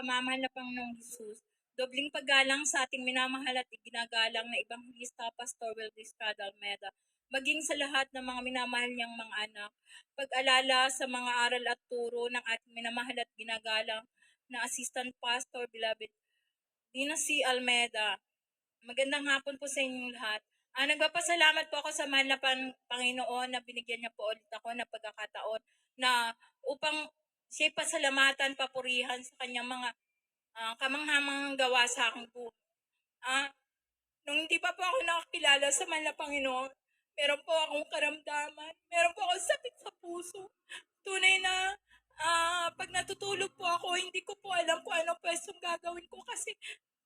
napakamamahal na Panginoong Hesus, dobling paggalang sa ating minamahal at iginagalang na Ebanghelista Pastor Wildis Almeda, maging sa lahat ng mga minamahal niyang mga anak, pag-alala sa mga aral at turo ng ating minamahal at ginagalang na Assistant Pastor Beloved Dina C. Almeda. Magandang hapon po sa inyong lahat. Nagpapasalamat po ako sa mahal na Panginoon na binigyan niya po ulit ako ng pagkakataon na upang siya pasalamatan, papurihan sa kanyang mga kamanghamangang gawa sa aking buhay. Nung hindi pa po ako nakakilala sa mahal na Panginoon, meron po akong karamdaman, meron po akong sakit sa puso. Tunay na pag natutulog po ako, hindi ko po alam kung anong pwestong gagawin ko kasi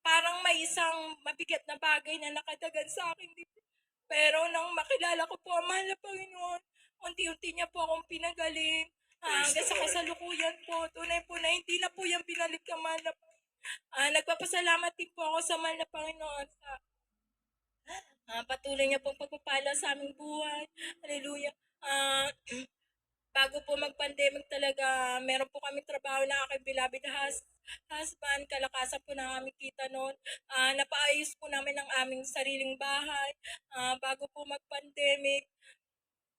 parang may isang mabigat na bagay na nakadagan sa akin dito. Pero nang makilala ko po ang mahal na Panginoon, unti-unti niya po akong pinagaling. Hanggang sa kasalukuyan po, tunay po na hindi na po yan binalik ang mahal na Panginoon. Nagpapasalamat din po ako sa mahal na Panginoon sa patuloy niya pong pagpapala sa aming buhay. Hallelujah. Bago po mag-pandemic talaga, meron po kami trabaho na aking beloved husband, kalakasan po na aming kita noon. Napaayos po namin ang aming sariling bahay. Bago po mag-pandemic,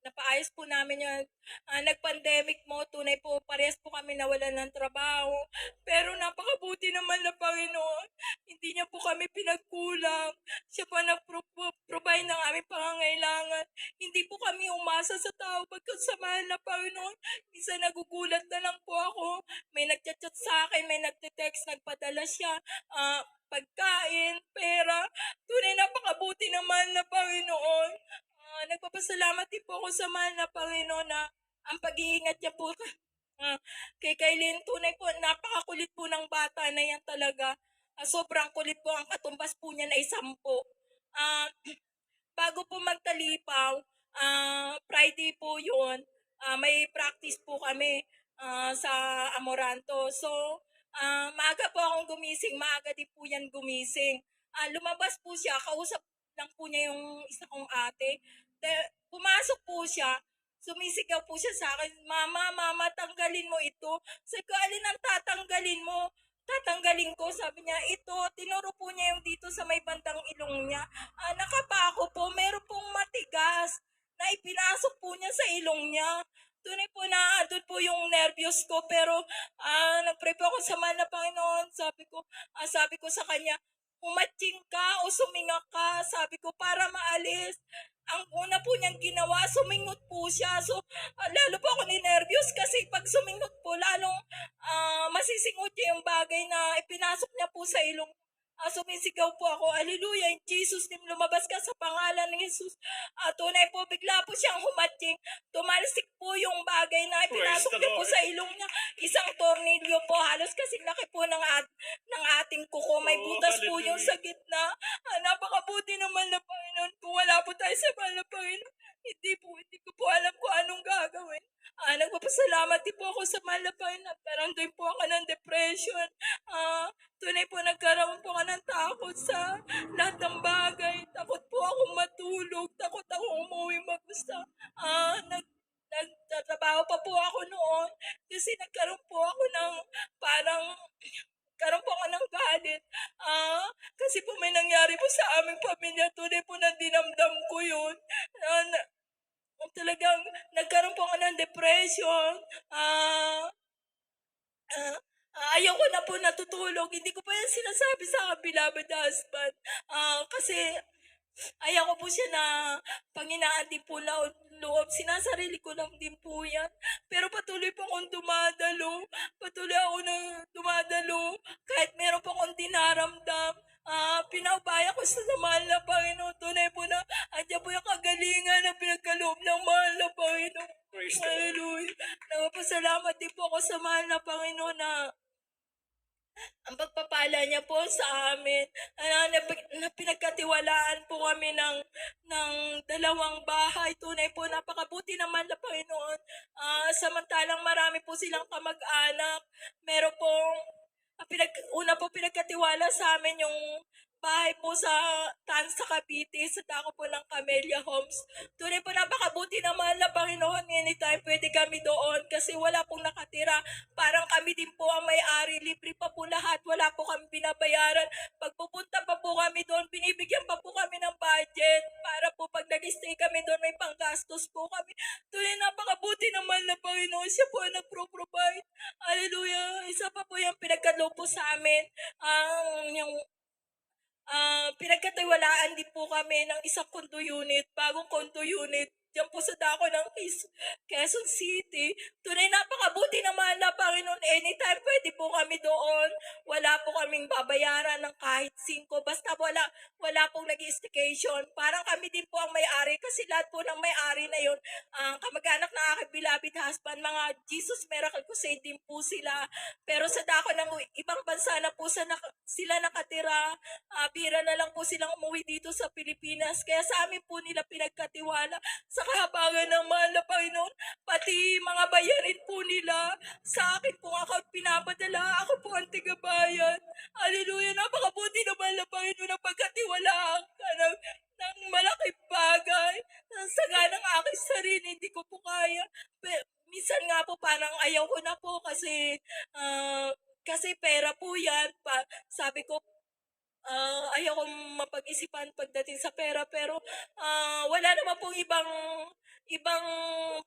napaayos po namin yun. Nag-pandemic mo, tunay po, parehas po kami nawalan ng trabaho. Pero napakabuti naman na Panginoon. Hindi niya po kami pinagkulang. Siya pa nag-provide ng aming pangangailangan. Hindi po kami umasa sa tao pagkat sa mahal na Panginoon. Minsan nagugulat na lang po ako. May nagchat-chat sa akin, may nagte-text, nagpadala siya. Pagkain, pera. Tunay napakabuti naman na Panginoon. Nagpapasalamat din po ako sa mahal na Panginoon na ang pag-iingat niya po kay Kailin. Tunay po, napakakulit po ng bata na yan talaga. Sobrang kulit po, ang katumbas po niya na 10. Bago po magtalipaw, Friday po yun, may practice po kami sa Amoranto. So, maaga po akong gumising, maaga din po yan gumising. Lumabas po siya, kausap lang po niya yung isa kong ate. Pumasok po siya, sumisigaw po siya sa akin, Mama, tanggalin mo ito. Sabi ko, alin ang tatanggalin mo? Tatanggalin ko, sabi niya, ito, tinuro po niya yung dito sa may bandang ilong niya. Nakapako po, meron pong matigas na ipinasok po niya sa ilong niya. Tunay po na doon po yung nervyos ko, pero nagpray po ako sa mahal na Panginoon. Sabi ko sa kanya, umatching ka o suminga ka, sabi ko, para maalis. Ang una po niyang ginawa, sumingot po siya. So, lalo po ako ni-nervyos kasi pag sumingot po, lalong masisingot niya yung bagay na ipinasok niya po sa ilong. Sumisigaw po ako, hallelujah, in Jesus name, lumabas ka sa pangalan ng Jesus. Tunay po, bigla po siyang humatching. Tumalsik po yung bagay na ipinasok niya po sa ilong niya. Isang tornilyo po, halos kasing laki po ng ating kuko. May butas po yung sa gitna. Napakabuti naman na Panginoon. Kung wala po tayo sa mahal na Panginoon, hindi ko po alam kung anong gagawin. Nagpapasalamat din po ako sa mahal na Panginoon. Nagkaroon po ako ng depression. Tunay po nagkaroon po ako ng takot sa lahat ng bagay. Takot po akong matulog. Takot ako umuwi mag-gusta. Nagtatrabaho pa po ako noon kasi nagkaroon po ako ng parang karoon po ako ng galit. Kasi po may nangyari po sa aming pamilya. Tunay po na dinamdam ko yun. Talagang nagkaroon po ako ng depression. Ayaw ko na po natutulog. Hindi ko pa yan sinasabi sa aking beloved husband. Kasi ayaw ko po siya na panghinaan din po loob. Sinasarili ko lang din po yan. Pero patuloy po akong dumadalo. Patuloy ako na dumadalo. Kahit meron po akong dinaramdam. Pinaubaya ko sa mahal na Panginoon. Tunay po na andyan po yung kagalingan na pinagkaloob ng mahal na Panginoon. Hallelujah. Nagpapasalamat din po ako sa mahal na Panginoon na ang pagpapala niya po sa amin, na pinagkatiwalaan po kami ng dalawang bahay. Tunay po, napakabuti naman na Panginoon. Samantalang marami po silang kamag-anak. Meron pong, una po pinagkatiwala sa amin yung bahay po sa Tansa, Cavite, sa dako po ng Camellia Homes. Tunay po napakabuti ng mahal na Panginoon. Anytime pwede kami doon kasi wala pong nakatira. Parang kami din po ang may-ari. Libre pa po lahat. Wala po kami binabayaran. Pag pupunta pa po kami doon, binibigyan pa po kami ng budget para po pag nag-stay kami doon, may panggastos po kami. Tunay napakabuti ng mahal na Panginoon. Siya po ang nagpro-provide. Hallelujah. Isa pa po yung pinagkaloob po sa amin. Yung pinagkatiwalaan din po kami ng isang condo unit, bagong condo unit, diyan po sa dako ng Quezon City. Tunay napakabuti naman na Panginoon. Anytime pwede po kami doon. Wala po kaming babayaran ng kahit 5. Basta wala pong nag-staycation. Parang kami din po ang may-ari kasi lahat po ng may-ari na yun, kamag-anak ng aking beloved husband, mga Jesus Miracle Crusade din po sila. Pero sa dako ng ibang bansa na po sila nakatira. Bira na lang po silang umuwi dito sa Pilipinas. Kaya sa amin po nila pinagkatiwala sa kahabagan ng mahal na Panginoon. Pati mga bayarin po nila sa akin pong account pinapadala. Ako po ang tigabayan. Hallelujah. Napakabuti na mahal na Panginoon na pagkatiwalaan ka ng malaking bagay. Sa ganang aking sarili, hindi ko po kaya. Minsan nga po parang ayaw ko na po kasi pera po yan. Sabi ko, ayokong mapag-isipan pagdating sa pera pero wala naman pong ibang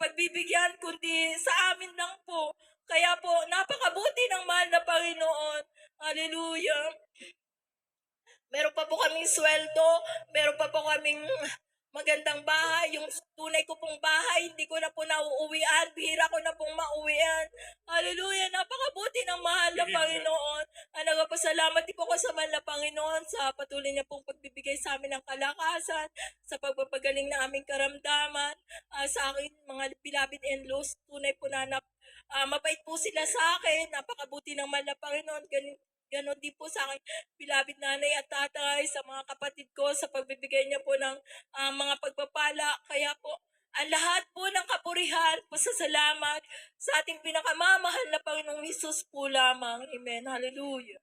pagbibigyan kundi sa amin lang po. Kaya po napakabuti ng mahal na Panginoon. Hallelujah. Meron pa po kaming sweldo, meron pa po kaming magandang bahay. Yung tunay ko pong bahay, hindi ko na po nauuwian. Bihira ko na pong mauwian. Hallelujah! Napakabuti ng mahal na Panginoon. Nagpasalamat din po ko sa mahal na Panginoon sa patuloy niya pong pagbibigay sa amin ng kalakasan, sa pagpapagaling na aming karamdaman, sa akin mga beloved in-laws. Tunay po na mabait po sila sa akin. Napakabuti ng mahal na Panginoon. Ganon din po sa akin, beloved nanay at tatay, sa mga kapatid ko, sa pagbibigay niya po ng mga pagpapala. Kaya po, ang lahat po ng kapurihan, pasasalamat sa ating pinakamamahal na Panginoong Hesus po lamang. Amen. Hallelujah.